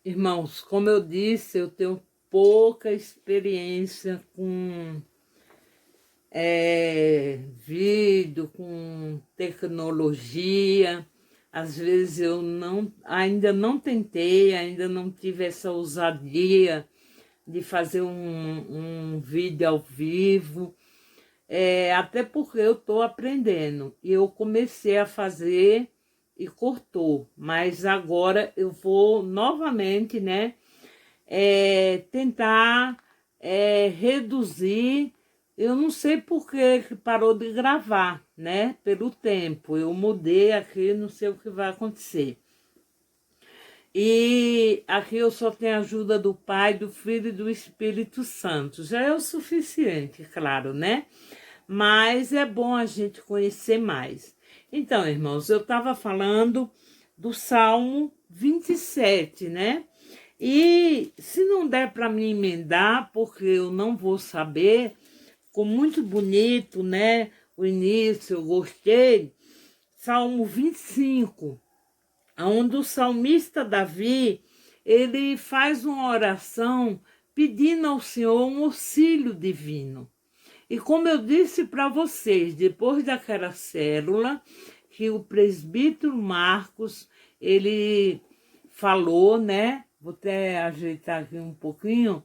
Irmãos, como eu disse, eu tenho pouca experiência com vídeo, com tecnologia. Às vezes eu ainda não tentei, ainda não tive essa ousadia de fazer um vídeo ao vivo, até porque eu estou aprendendo. E eu comecei a fazer e cortou, mas agora eu vou novamente, né, tentar reduzir. Eu não sei por que parou de gravar, né, pelo tempo. Eu mudei aqui, não sei o que vai acontecer. E aqui eu só tenho a ajuda do Pai, do Filho e do Espírito Santo. Já é o suficiente, claro, né? Mas é bom a gente conhecer mais. Então, irmãos, eu estava falando do Salmo 27, né? E se não der para me emendar, porque eu não vou saber, ficou muito bonito, né? O início, eu gostei. Salmo 25, onde o salmista Davi, ele faz uma oração pedindo ao Senhor um auxílio divino. E como eu disse para vocês, depois daquela célula, que o presbítero Marcos, ele falou, né? Vou até ajeitar aqui um pouquinho,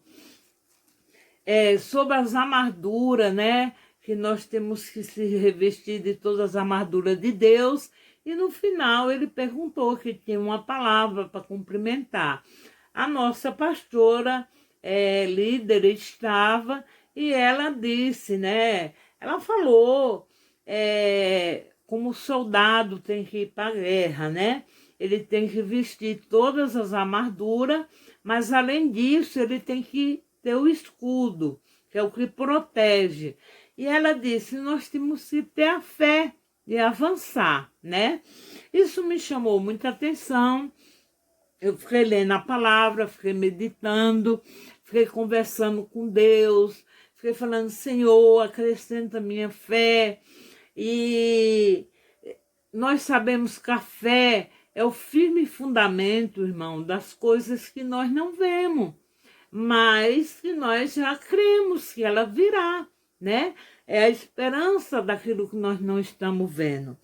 sobre as armaduras, né? Que nós temos que se revestir de todas as armaduras de Deus. E no final ele perguntou que tinha uma palavra para cumprimentar. A nossa pastora líder estava e ela disse, né? Ela falou como o soldado tem que ir para a guerra, né? Ele tem que vestir todas as armaduras, mas além disso ele tem que ter o escudo, que é o que protege. E ela disse, nós temos que ter a fé de avançar, né? Isso me chamou muita atenção. Eu fiquei lendo a palavra, fiquei meditando, fiquei conversando com Deus, fiquei falando, Senhor, acrescenta minha fé. E nós sabemos que a fé é o firme fundamento, irmão, das coisas que nós não vemos, mas que nós já cremos que ela virá, né? É a esperança daquilo que nós não estamos vendo.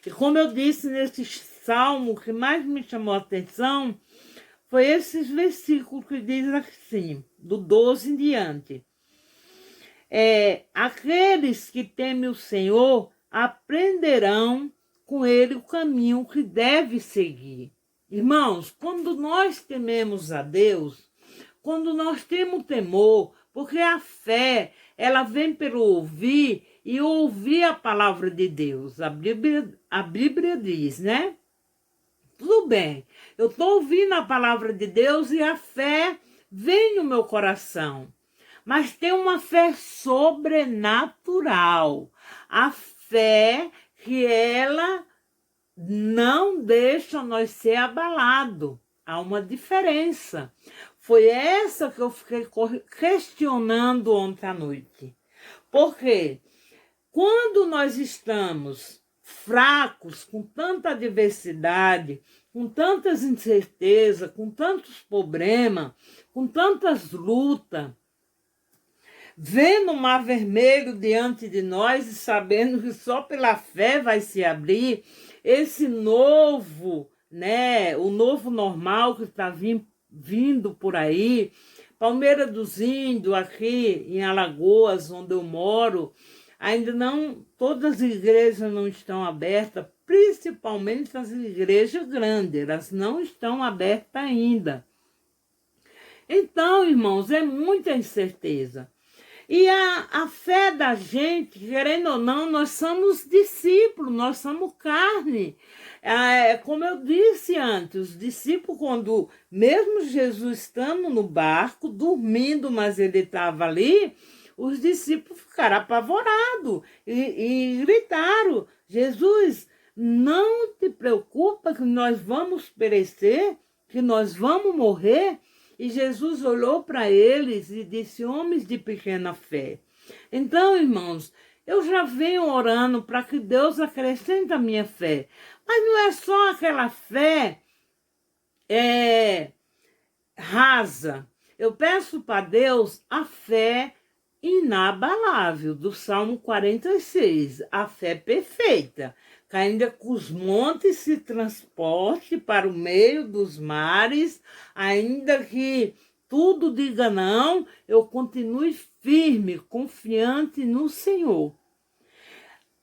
E como eu disse nesse salmo, o que mais me chamou a atenção foi esses versículos que diz assim, do 12 em diante. Aqueles que temem o Senhor aprenderão com ele o caminho que deve seguir. Irmãos, quando nós tememos a Deus, quando nós temos temor, porque a fé, ela vem pelo ouvir e ouvir a palavra de Deus. A Bíblia diz, né? Tudo bem, eu estou ouvindo a palavra de Deus e a fé vem no meu coração. Mas tem uma fé sobrenatural. A fé que ela não deixa nós ser abalados. Há uma diferença. Foi essa que eu fiquei questionando ontem à noite. Porque quando nós estamos fracos, com tanta adversidade, com tantas incertezas, com tantos problemas, com tantas lutas, vendo o mar vermelho diante de nós e sabendo que só pela fé vai se abrir esse novo, né, o novo normal que está vindo por aí. Palmeira dos Índios, aqui em Alagoas, onde eu moro, ainda não, todas as igrejas não estão abertas, principalmente as igrejas grandes, elas não estão abertas ainda. Então, irmãos, é muita incerteza. E a fé da gente, querendo ou não, nós somos discípulos, nós somos carne. Como eu disse antes, os discípulos, quando mesmo Jesus estando no barco, dormindo, mas ele estava ali, os discípulos ficaram apavorados e gritaram, Jesus, não te preocupa que nós vamos perecer, que nós vamos morrer? E Jesus olhou para eles e disse, homens de pequena fé. Então, irmãos, eu já venho orando para que Deus acrescente a minha fé. Mas não é só aquela fé rasa. Eu peço para Deus a fé inabalável, do Salmo 46, a fé perfeita, que ainda que os montes se transporte para o meio dos mares, ainda que tudo diga não, eu continue firme, confiante no Senhor.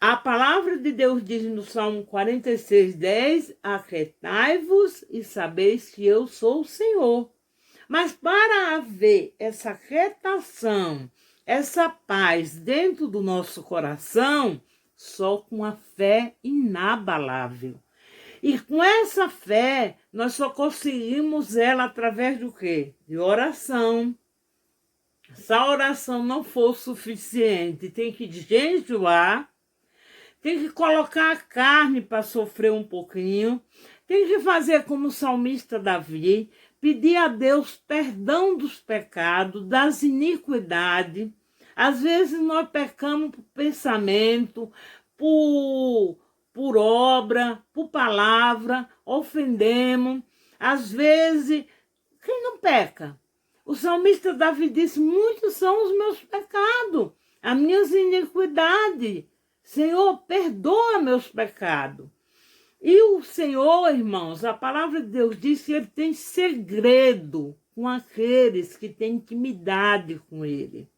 A palavra de Deus diz no Salmo 46, 10, aquietai-vos e sabeis que eu sou o Senhor. Mas para haver essa quietação, essa paz dentro do nosso coração, só com a fé inabalável. E com essa fé, nós só conseguimos ela através do quê? De oração. Se a oração não for suficiente, tem que jejuar, tem que colocar a carne para sofrer um pouquinho, tem que fazer como o salmista Davi, pedir a Deus perdão dos pecados, das iniquidades. Às vezes nós pecamos por pensamento, por obra, por palavra, ofendemos. Às vezes, quem não peca? O salmista Davi disse, muitos são os meus pecados, as minhas iniquidades. Senhor, perdoa meus pecados. E o Senhor, irmãos, a palavra de Deus diz que ele tem segredo com aqueles que têm intimidade com ele.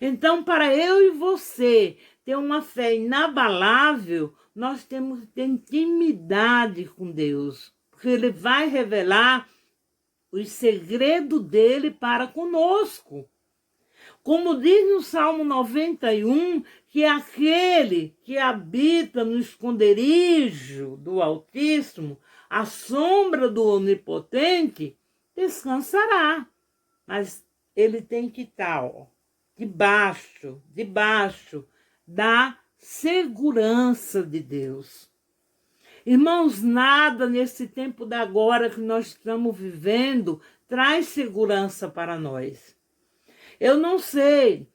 Então, para eu e você ter uma fé inabalável, nós temos que ter intimidade com Deus, porque ele vai revelar os segredos dele para conosco. Como diz no Salmo 91, que aquele que habita no esconderijo do Altíssimo, à sombra do Onipotente, descansará. Mas ele tem que estar debaixo da segurança de Deus. Irmãos, nada nesse tempo da agora que nós estamos vivendo traz segurança para nós. Eu não sei,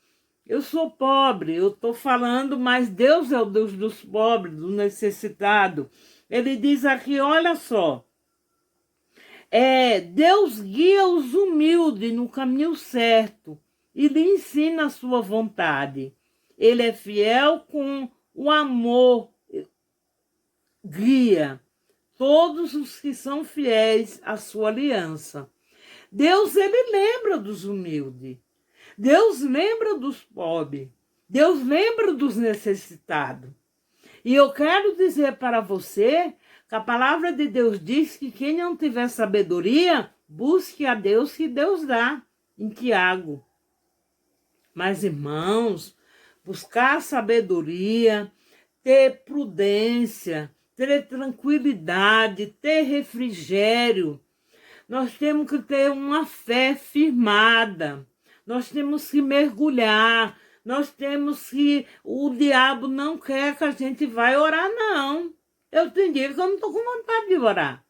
eu sou pobre, eu estou falando, mas Deus é o Deus dos pobres, do necessitado. Ele diz aqui, olha só, Deus guia os humildes no caminho certo e lhe ensina a sua vontade. Ele é fiel com o amor, guia todos os que são fiéis à sua aliança. Deus, ele lembra dos humildes. Deus lembra dos pobres, Deus lembra dos necessitados. E eu quero dizer para você que a palavra de Deus diz que quem não tiver sabedoria, busque a Deus que Deus dá, em Tiago. Mas, irmãos, buscar sabedoria, ter prudência, ter tranquilidade, ter refrigério, nós temos que ter uma fé firmada. Nós temos que mergulhar, nós temos que... O diabo não quer que a gente vá orar, não. Eu tenho dia que eu não estou com vontade de orar.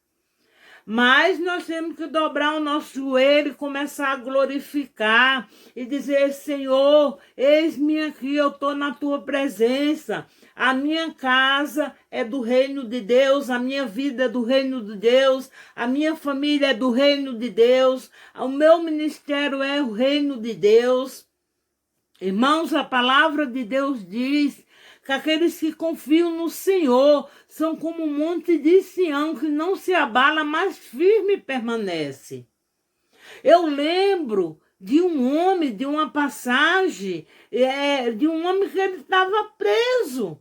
Mas nós temos que dobrar o nosso joelho e começar a glorificar e dizer, Senhor, eis-me aqui, eu estou na tua presença. A minha casa é do reino de Deus, a minha vida é do reino de Deus, a minha família é do reino de Deus, o meu ministério é o reino de Deus. Irmãos, a palavra de Deus diz que aqueles que confiam no Senhor são como um monte de Sião que não se abala, mas firme permanece. Eu lembro de um homem, de uma passagem, de um homem que ele estava preso.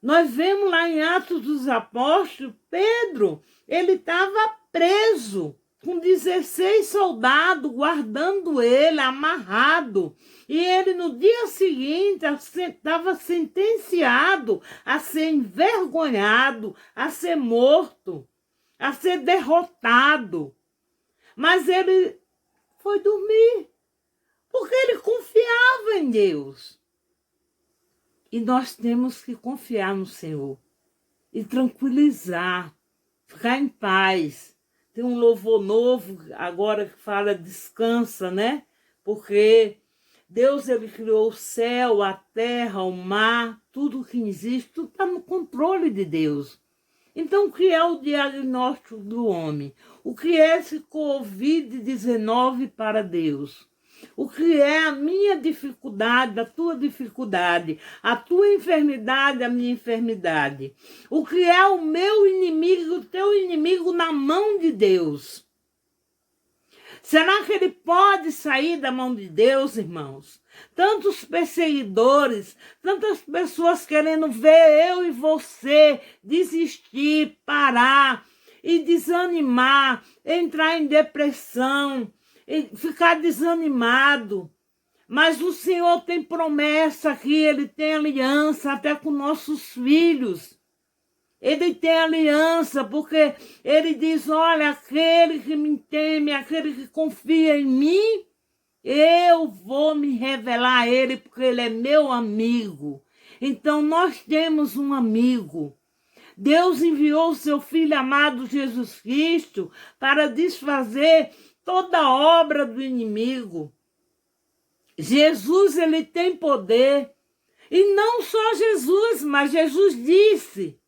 Nós vemos lá em Atos dos Apóstolos, Pedro, ele estava preso, com 16 soldados guardando ele, amarrado. E ele, no dia seguinte, estava sentenciado a ser envergonhado, a ser morto, a ser derrotado. Mas ele foi dormir, porque ele confiava em Deus. E nós temos que confiar no Senhor e tranquilizar, ficar em paz. Tem um louvor novo agora que fala descansa, né? Porque Deus, ele criou o céu, a terra, o mar, tudo que existe, tudo está no controle de Deus. Então, o que é o diagnóstico do homem? O que é esse Covid-19 para Deus? O que é a minha dificuldade, a tua dificuldade, a tua enfermidade, a minha enfermidade? O que é o meu inimigo, o teu inimigo na mão de Deus? Será que ele pode sair da mão de Deus, irmãos? Tantos perseguidores, tantas pessoas querendo ver eu e você desistir, parar e desanimar, entrar em depressão, e ficar desanimado. Mas o Senhor tem promessa aqui, Ele tem aliança até com nossos filhos. Ele tem aliança, porque Ele diz, olha, aquele que me teme, aquele que confia em mim, eu vou me revelar a Ele, porque Ele é meu amigo. Então, nós temos um amigo. Deus enviou o seu Filho amado Jesus Cristo para desfazer toda a obra do inimigo. Jesus, ele tem poder. E não só Jesus, mas Jesus disse,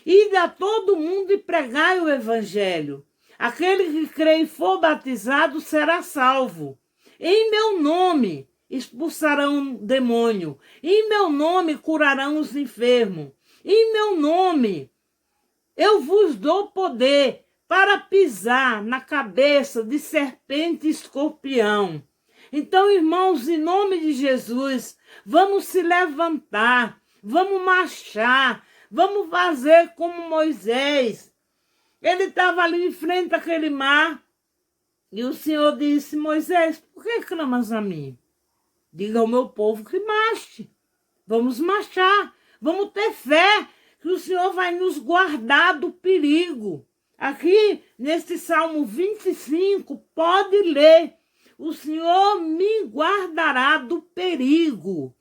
ide a todo mundo e pregai o evangelho. Aquele que crê e for batizado será salvo. Em meu nome expulsarão o demônio. Em meu nome curarão os enfermos. Em meu nome eu vos dou poder para pisar na cabeça de serpente e escorpião. Então, irmãos, em nome de Jesus, vamos se levantar, vamos marchar, vamos fazer como Moisés. Ele estava ali em frente àquele mar e o Senhor disse, Moisés, por que clamas a mim? Diga ao meu povo que marche. Vamos marchar, vamos ter fé que o Senhor vai nos guardar do perigo. Aqui, nesse Salmo 25, pode ler. O Senhor me guardará do perigo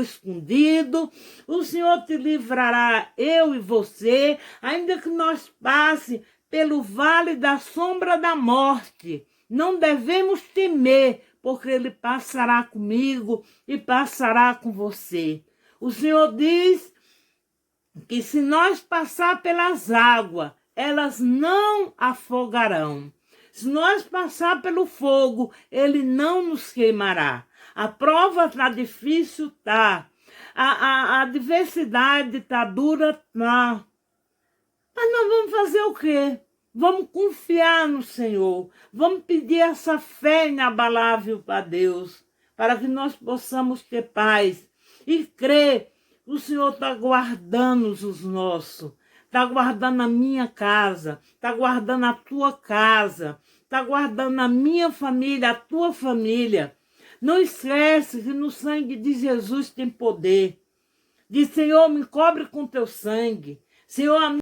escondido. O Senhor te livrará, eu e você, ainda que nós passe pelo vale da sombra da morte. Não devemos temer, porque Ele passará comigo e passará com você. O Senhor diz que se nós passar pelas águas, elas não afogarão. Se nós passar pelo fogo, ele não nos queimará. A prova está difícil, tá. A adversidade está dura, tá. Mas nós vamos fazer o quê? Vamos confiar no Senhor. Vamos pedir essa fé inabalável para Deus, para que nós possamos ter paz e crer que o Senhor está guardando os nossos. Está guardando a minha casa, está guardando a tua casa, está guardando a minha família, a tua família. Não esquece que no sangue de Jesus tem poder. Diz, Senhor, me cobre com teu sangue. Senhor,